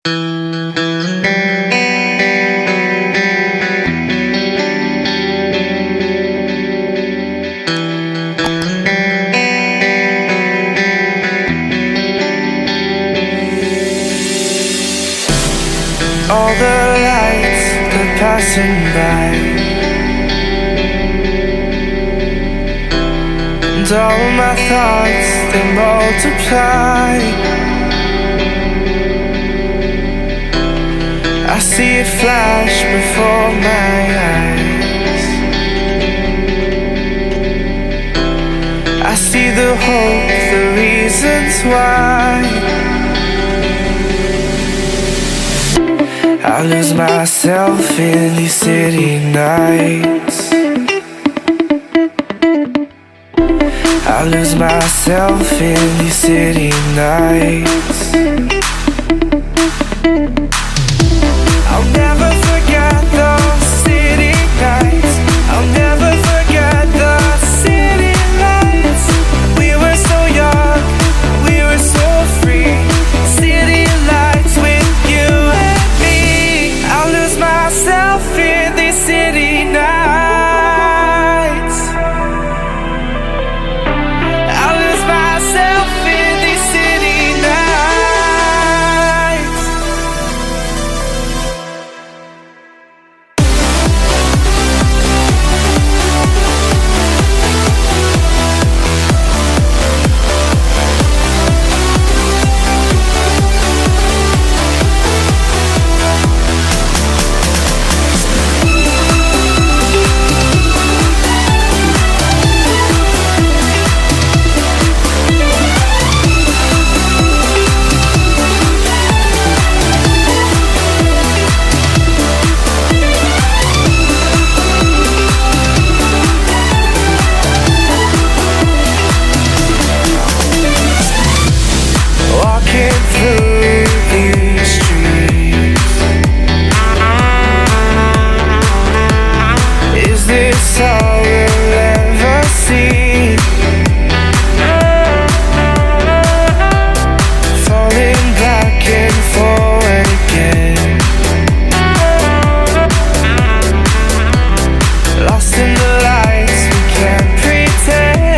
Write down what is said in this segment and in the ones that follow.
All the lights, they're passing by, and all my thoughts, they multiply. I see it flash before my eyes. I see the hope, the reasons why. I lose myself in these city nights. I lose myself in these city nights. I'll never forget those city nights. I'll never forget the city lights. We were so young, we were so free. City lights with you and me. I'll lose myself in these city nights. I'll lose myself in these city nights. Walking through these streets, is this all we'll ever see? Falling back and forward again, lost in the lights, we can't pretend.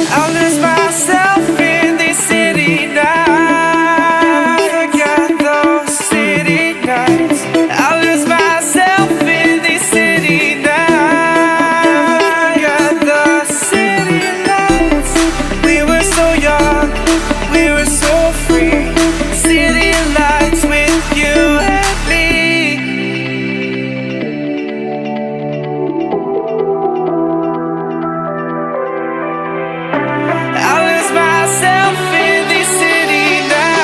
I'll lose myself in these city nights. Forget those city nights. I'll lose myself in these city nights. Forget the city lights. We were so young, we were so free. City lights with you and me. I'll lose myself in these city nights.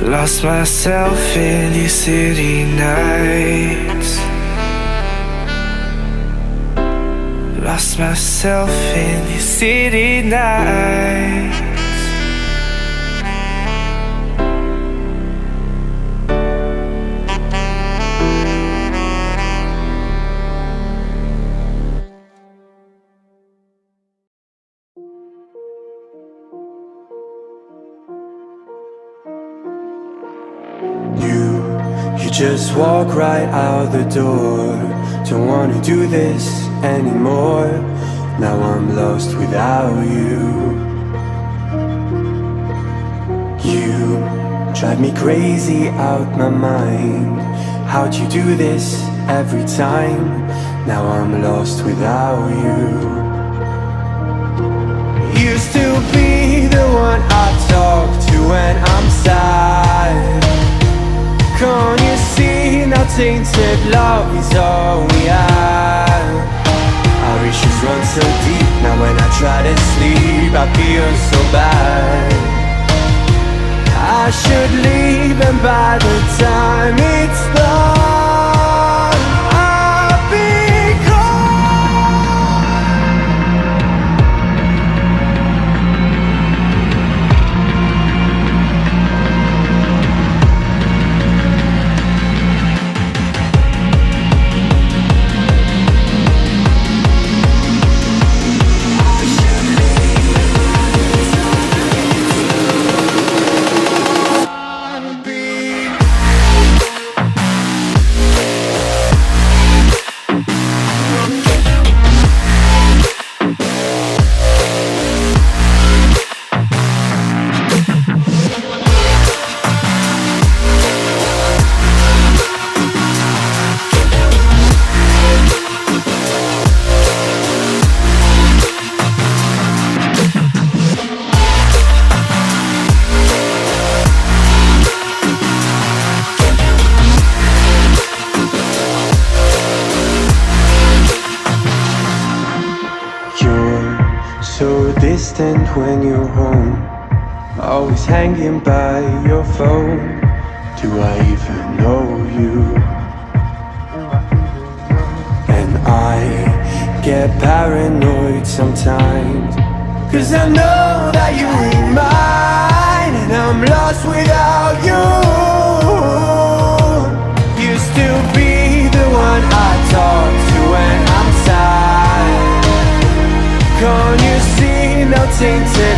Lost myself in these city nights. Lost myself in these city nights. You just walk right out the door. Don't wanna do this anymore. Now I'm lost without you. You drive me crazy out my mind. How'd you do this every time? Now I'm lost without you. Used to be the one I talk to when I'm I feel so bad. I should leave, and by the time it's done, I'll be gone. So distant when you're home, always hanging by your phone. Do I even know you? And I get paranoid sometimes, 'cause I know that you're mine, and I'm lost without you. Used to be the one I talk to when I'm sad. Can't you see now tainted